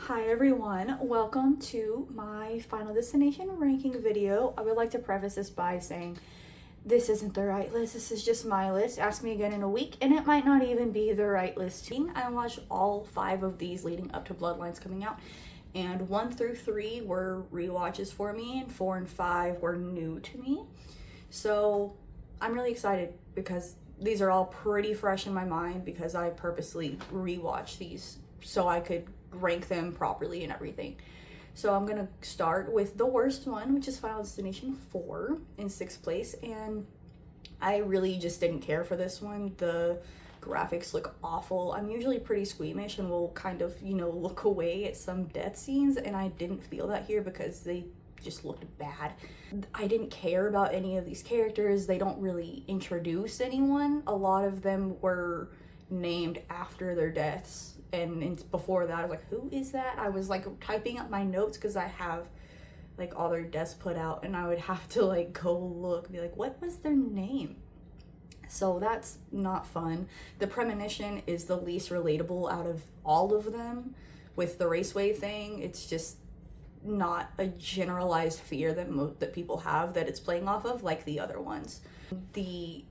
Hi everyone, welcome to my Final Destination ranking video. I would like to preface this by saying this isn't the right list, this is just my list. Ask me again in a week and it might not even be the right list. I watched all 5 of these leading up to Bloodlines coming out, and 1 through 3 were rewatches for me and 4 and 5 were new to me. So I'm really excited because these are all pretty fresh in my mind because I purposely rewatched these so I could rank them properly and everything. So I'm gonna start with the worst one, which is Final Destination 4 in 6th place, and I really just didn't care for this one. The graphics look awful. I'm usually pretty squeamish and will kind of, look away at some death scenes, and I didn't feel that here because they just looked bad. I didn't care about any of these characters. They don't really introduce anyone. A lot of them were named after their deaths, and before that I was like, who is that? I was like typing up my notes because I have like all their deaths put out and I would have to like go look and be like, what was their name? So that's not fun. The Premonition is the least relatable out of all of them. With the raceway thing, it's just not a generalized fear that people have that it's playing off of like the other ones. The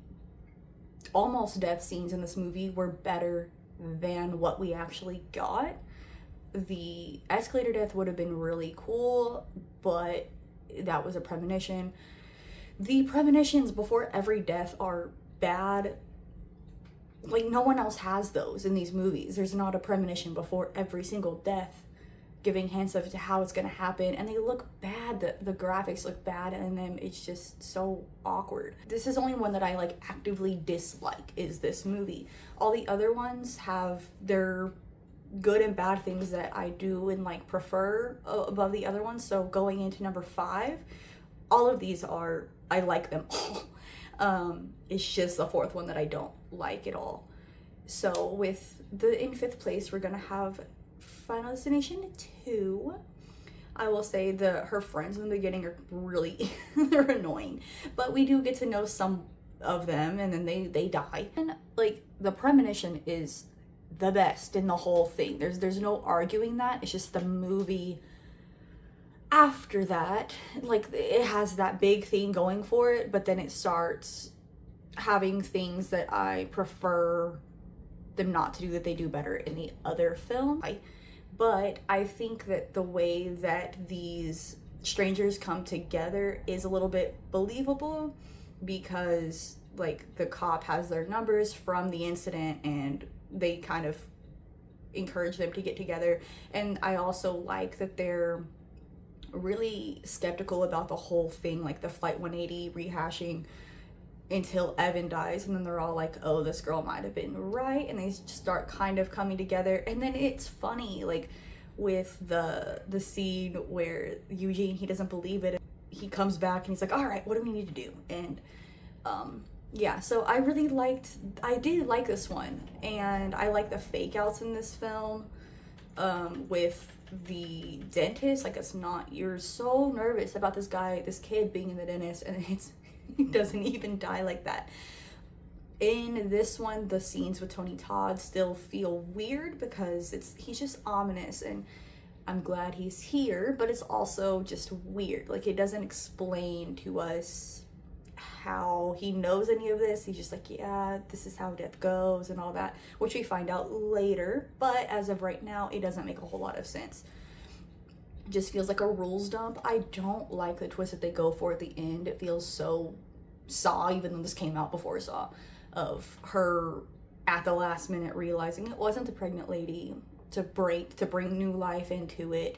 almost death scenes in this movie were better than what we actually got. The escalator death would have been really cool, but that was a premonition. The premonitions before every death are bad. Like, no one else has those in these movies. There's not a premonition before every single death giving hints of to how it's gonna happen, and they look bad. The graphics look bad, and then it's just so awkward. This is only one that I like actively dislike, is this movie. All the other ones have their good and bad things that I do and like prefer above the other ones. So going into number 5, all of these are, I like them all. It's just the 4th one that I don't like at all. So with in 5th place, we're gonna have Final Destination 2. I will say her friends in the beginning are really they're annoying, but we do get to know some of them, and then they die. And like, the premonition is the best in the whole thing. There's no arguing that. It's just the movie after that, like, it has that big thing going for it, but then it starts having things that I prefer them not to do that they do better in the other film. But I think that the way that these strangers come together is a little bit believable because like the cop has their numbers from the incident and they kind of encourage them to get together. And I also like that they're really skeptical about the whole thing, like the Flight 180 rehashing until Evan dies, and then they're all like, oh, this girl might have been right, and they start kind of coming together. And then it's funny, like with the scene where Eugene, he doesn't believe it, he comes back and he's like, all right, what do we need to do? And yeah, so I did like this one, and I like the fake outs in this film. With the dentist, like, it's not, you're so nervous about this kid being in the dentist, and he doesn't even die like that. In this one, the scenes with Tony Todd still feel weird because he's just ominous, and I'm glad he's here, but it's also just weird. Like, it doesn't explain to us how he knows any of this. He's just like, yeah, this is how death goes and all that, which we find out later, but as of right now, it doesn't make a whole lot of sense. It just feels like a rules dump. I don't like the twist that they go for at the end. It feels so Saw, even though this came out before Saw, of her at the last minute realizing it wasn't the pregnant lady to bring new life into it.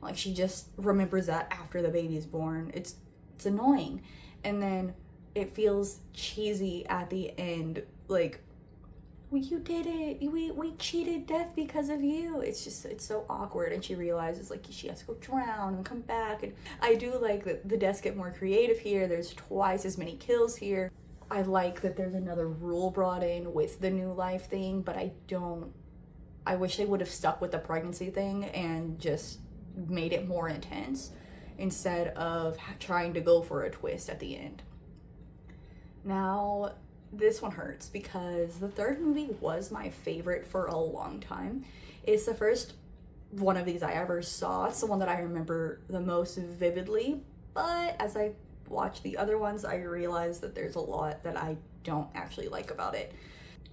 Like, she just remembers that after the baby's born. It's annoying. And then it feels cheesy at the end, like, well, you did it, we cheated death because of you. It's so awkward. And she realizes like she has to go drown and come back. And I do like that the deaths get more creative here. There's twice as many kills here. I like that there's another rule brought in with the new life thing, but I wish they would have stuck with the pregnancy thing and just made it more intense instead of trying to go for a twist at the end. Now, this one hurts because the 3rd movie was my favorite for a long time. It's the first one of these I ever saw. It's the one that I remember the most vividly, but as I watch the other ones, I realize that there's a lot that I don't actually like about it.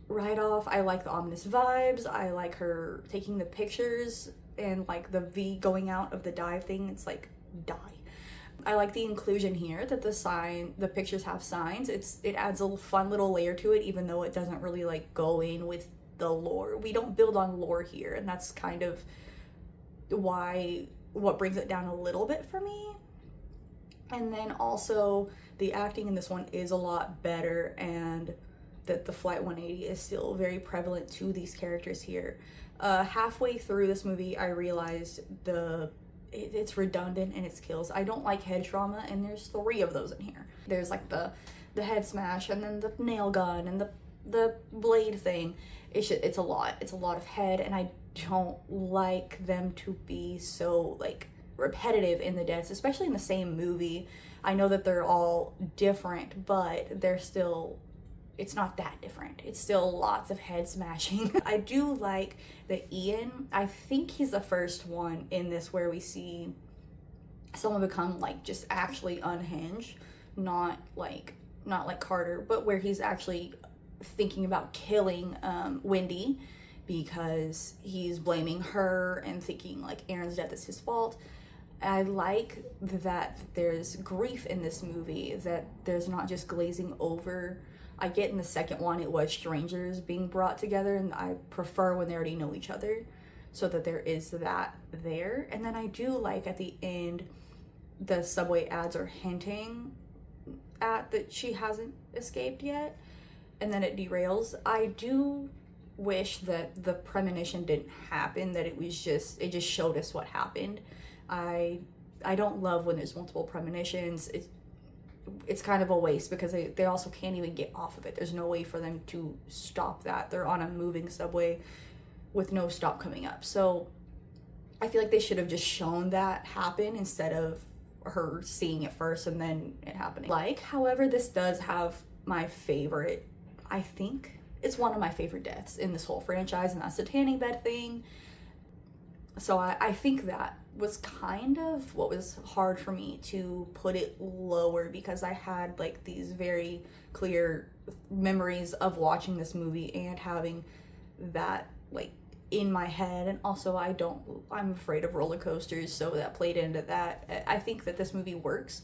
Right off, I like the ominous vibes. I like her taking the pictures and like the V going out of the dive thing. It's like, die. I like the inclusion here that the pictures have signs. It adds a fun little layer to it, even though it doesn't really like go in with the lore. We don't build on lore here, and that's kind of what brings it down a little bit for me. And then also the acting in this one is a lot better, and that the Flight 180 is still very prevalent to these characters here. Halfway through this movie, I realized it's redundant in its kills. I don't like head trauma, and there's 3 of those in here. There's like the head smash, and then the nail gun, and the blade thing. It's a lot. It's a lot of head, and I don't like them to be so like repetitive in the deaths, especially in the same movie. I know that they're all different, but it's not that different. It's still lots of head smashing. I do like that Ian, I think he's the first one in this where we see someone become like just actually unhinged, not like Carter, but where he's actually thinking about killing Wendy because he's blaming her and thinking like Aaron's death is his fault. I like that there's grief in this movie, that there's not just glazing over. I get in the second one it was strangers being brought together, and I prefer when they already know each other, so that there is that there. And then I do like at the end the subway ads are hinting at that she hasn't escaped yet, and then it derails. I do wish that the premonition didn't happen, that it just showed us what happened. I don't love when there's multiple premonitions. It's kind of a waste because they also can't even get off of it. There's no way for them to stop that. They're on a moving subway with no stop coming up. So I feel like they should have just shown that happen instead of her seeing it first and then it happening. However, this does have my favorite, I think it's one of my favorite deaths in this whole franchise, and that's the tanning bed thing. So I think that was kind of what was hard for me to put it lower, because I had like these very clear memories of watching this movie and having that like in my head. And also I'm afraid of roller coasters, so that played into that. I think that this movie works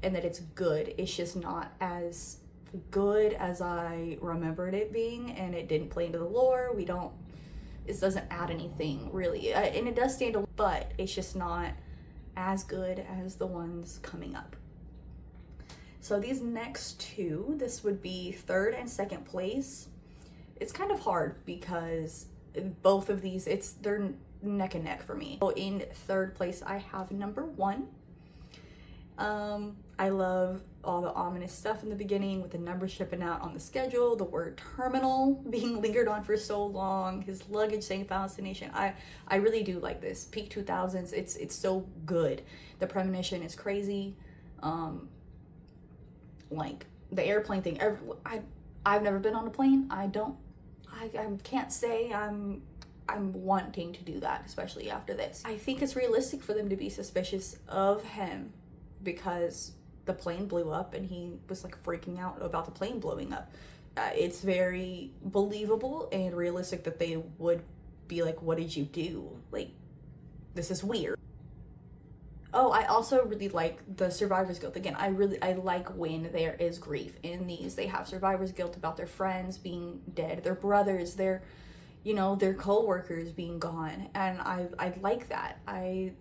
and that it's good. It's just not as good as I remembered it being, and it didn't play into the lore. It doesn't add anything really, and it does stand alone, but it's just not as good as the ones coming up. So these next 2, this would be 3rd and 2nd place. It's kind of hard because both of these, they're neck and neck for me. So in 3rd place, I have number 1. I love all the ominous stuff in the beginning with the numbers shipping out on the schedule, the word terminal being lingered on for so long, his luggage saying Final Destination. I really do like this. Peak 2000s, it's so good. The premonition is crazy. Like the airplane thing, I've never been on a plane. I can't say I'm wanting to do that, especially after this. I think it's realistic for them to be suspicious of him because the plane blew up and he was like freaking out about the plane blowing up. It's very believable and realistic that they would be like, what did you do? Like, this is weird. Oh, I also really like the survivor's guilt. Again, I like when there is grief in these. They have survivor's guilt about their friends being dead, their brothers, their co-workers being gone. And I like that. I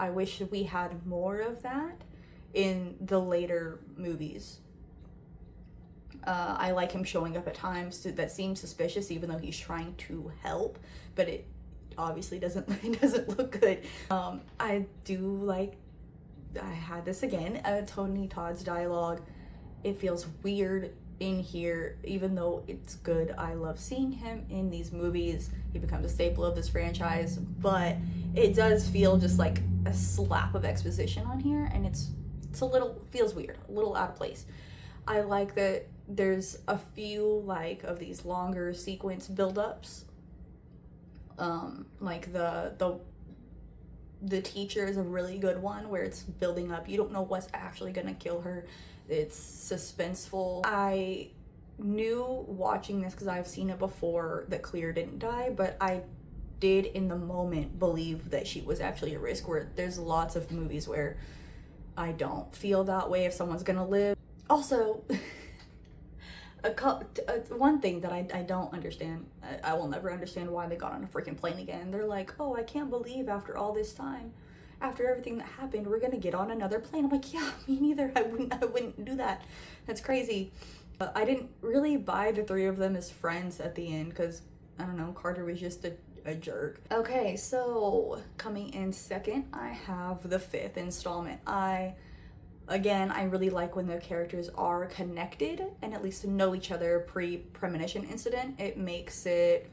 wish we had more of that in the later movies. I like him showing up at times that seem suspicious, even though he's trying to help, but it obviously doesn't look good. I had this again, Tony Todd's dialogue. It feels weird in here, even though it's good. I love seeing him in these movies. He becomes a staple of this franchise, but it does feel just like a slap of exposition on here, and it's feels weird, a little out of place. I like that there's a few of these longer sequence buildups, like the the teacher is a really good one where it's building up. You don't know what's actually gonna kill her. It's suspenseful. I knew watching this, because I've seen it before, that Clear didn't die, but I did in the moment believe that she was actually a risk, where there's lots of movies where I don't feel that way if someone's gonna live. Also, one thing that I don't understand, I will never understand why they got on a freaking plane again. They're like, oh, I can't believe after all this time, after everything that happened, we're gonna get on another plane. I'm like, yeah, me neither. I wouldn't do that. That's crazy. I didn't really buy the three of them as friends at the end, because I don't know, Carter was just a jerk. Okay, so coming in second, I have the fifth installment. Again, I really like when the characters are connected and at least know each other pre-premonition incident. It makes it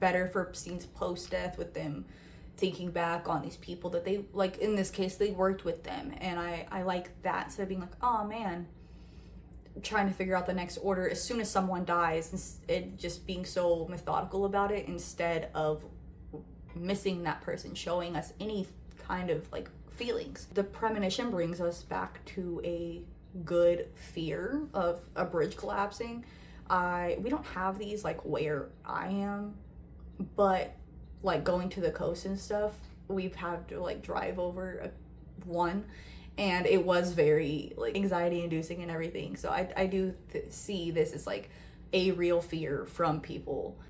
better for scenes post-death with them thinking back on these people that they, like in this case, they worked with them. And I like that, instead of being like, oh man, trying to figure out the next order as soon as someone dies, and just being so methodical about it instead of missing that person, showing us any kind of like feelings. The premonition brings us back to a good fear of a bridge collapsing. We don't have these like where I am, but like going to the coast and stuff, we've had to like drive over one, and it was very like anxiety inducing and everything. So I do see this as like a real fear from people.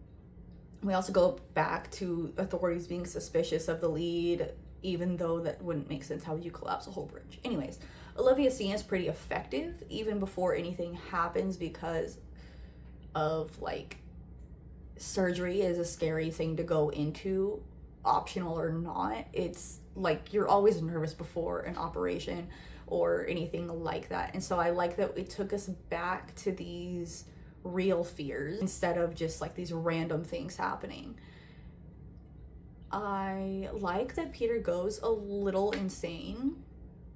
We also go back to authorities being suspicious of the lead, even though that wouldn't make sense. How would you collapse a whole bridge? Anyways, Olivia Seen is pretty effective even before anything happens, because of like, surgery is a scary thing to go into, optional or not. It's like you're always nervous before an operation or anything like that. And so I like that it took us back to these real fears instead of just like these random things happening. I like that Peter goes a little insane.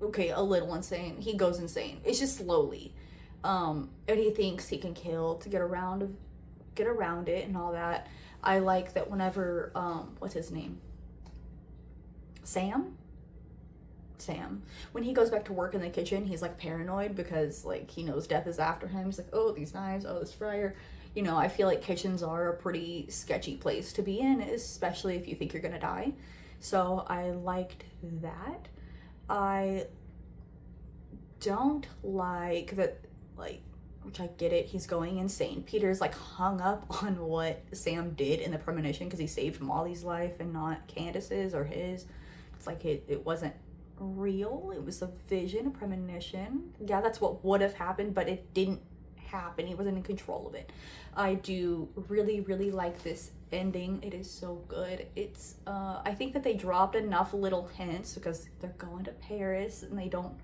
Okay, a little insane. He goes insane. It's just slowly. And he thinks he can kill to get around it and all that. I like that whenever what's his name? Sam, when he goes back to work in the kitchen, he's like paranoid because like he knows death is after him. He's like, oh, these knives, oh, this fryer. You know, I feel like kitchens are a pretty sketchy place to be in, especially if you think you're gonna die. So I liked that. I don't like that, like, which I get it, he's going insane. Peter's like hung up on what Sam did in the premonition because he saved Molly's life and not Candace's or his. It's like it wasn't real. It was a vision, a premonition. Yeah, that's what would have happened, but it didn't happen. He wasn't in control of it. I do really, really like this ending. It is so good. It's I think that they dropped enough little hints because they're going to Paris and they don't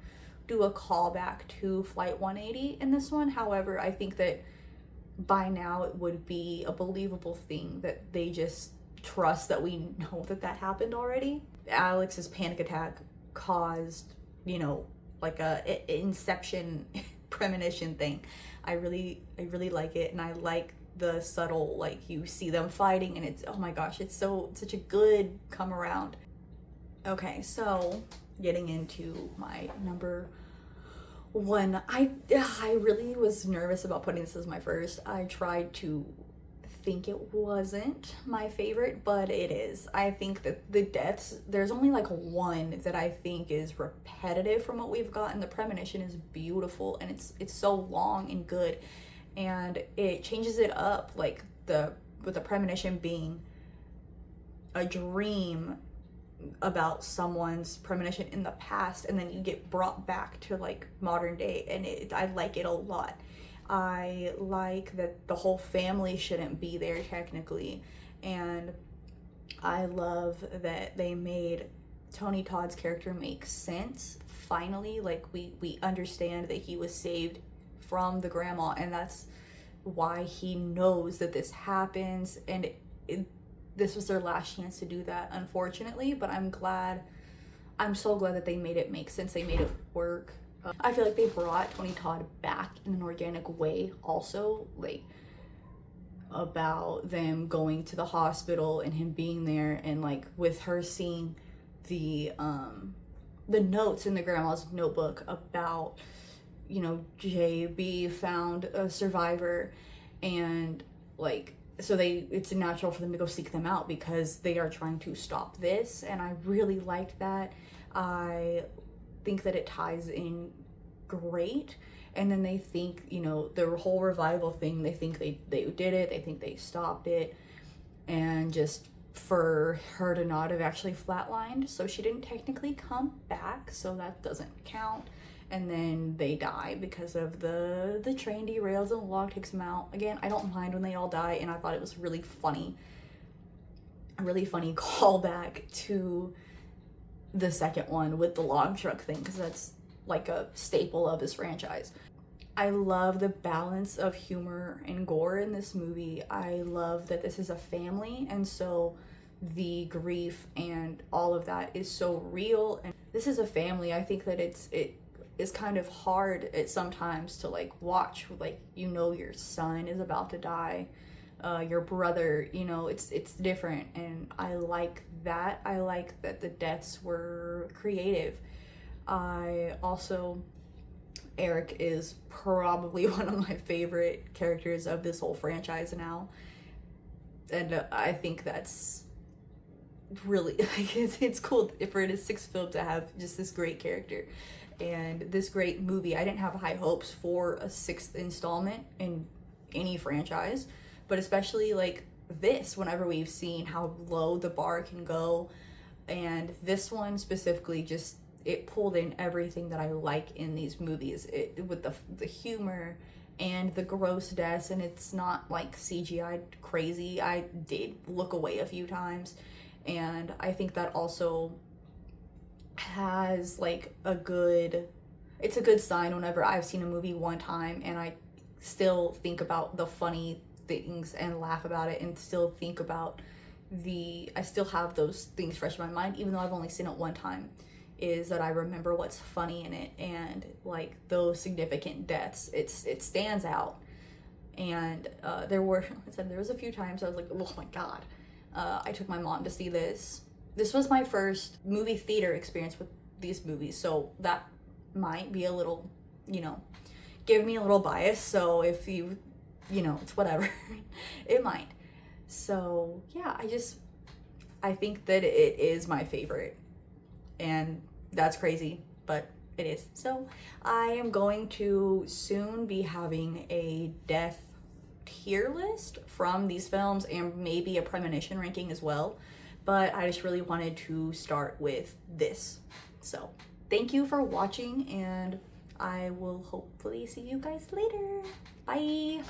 do a callback to Flight 180 in this one. However, I think that by now it would be a believable thing that they just trust that we know that happened already. Alex's panic attack caused, you know, like a inception premonition thing. I really like it, and I like the subtle, like you see them fighting and it's, oh my gosh, it's such a good come around. Okay, so getting into my number one, I really was nervous about putting this as my first. I tried to think it wasn't my favorite, but it is. I think that the deaths, there's only like one that I think is repetitive from what we've gotten. The premonition is beautiful and it's so long and good, and it changes it up, like with the premonition being a dream about someone's premonition in the past, and then you get brought back to like modern day, and I like it a lot. I like that the whole family shouldn't be there technically, and I love that they made Tony Todd's character make sense finally. Like we understand that he was saved from the grandma, and that's why he knows that this happens, and this was their last chance to do that, unfortunately, but I'm so glad that they made it make sense. They made it work. I feel like they brought Tony Todd back in an organic way also, like about them going to the hospital and him being there, and like with her seeing the notes in the grandma's notebook about, you know, JB found a survivor, and like, so it's natural for them to go seek them out because they are trying to stop this. And I really liked that. I think that it ties in great. And then they think, you know, the whole revival thing, they think they did it, they think they stopped it, and just for her to not have actually flatlined, so she didn't technically come back, so that doesn't count. And then they die because of the train derails and the log takes them out. Again, I don't mind when they all die, and I thought it was really funny, a really funny callback to the second one with the log truck thing, because that's like a staple of this franchise. I love the balance of humor and gore in this movie. I love that this is a family, and so the grief and all of that is so real. And this is a family. I think that it is kind of hard at sometimes to like watch, like, you know, your son is about to die, your brother, you know, it's different. And I like that. I like that the deaths were creative. Eric is probably one of my favorite characters of this whole franchise now. And I think that's really, like, it's cool for it is sixth film to have just this great character and this great movie. I didn't have high hopes for a sixth installment in any franchise, but especially like this, whenever we've seen how low the bar can go. And this one specifically, just, it pulled in everything that I like in these movies, with the humor and the gross deaths, and it's not like CGI crazy. I did look away a few times, and I think that also has like it's a good sign whenever I've seen a movie one time and I still think about the funny things and laugh about it, and still think about I still have those things fresh in my mind, even though I've only seen it one time, is that I remember what's funny in it, and like those significant deaths, it stands out. And there was a few times I was like, oh my god. I took my mom to see this. This was my first movie theater experience with these movies, so that might be a little, you know, give me a little bias. So if you know, it's whatever. It might. So yeah, I think that it is my favorite, and that's crazy, but it is. So I am going to soon be having a death tier list from these films, and maybe a premonition ranking as well, but I just really wanted to start with this. So thank you for watching, and I will hopefully see you guys later. Bye.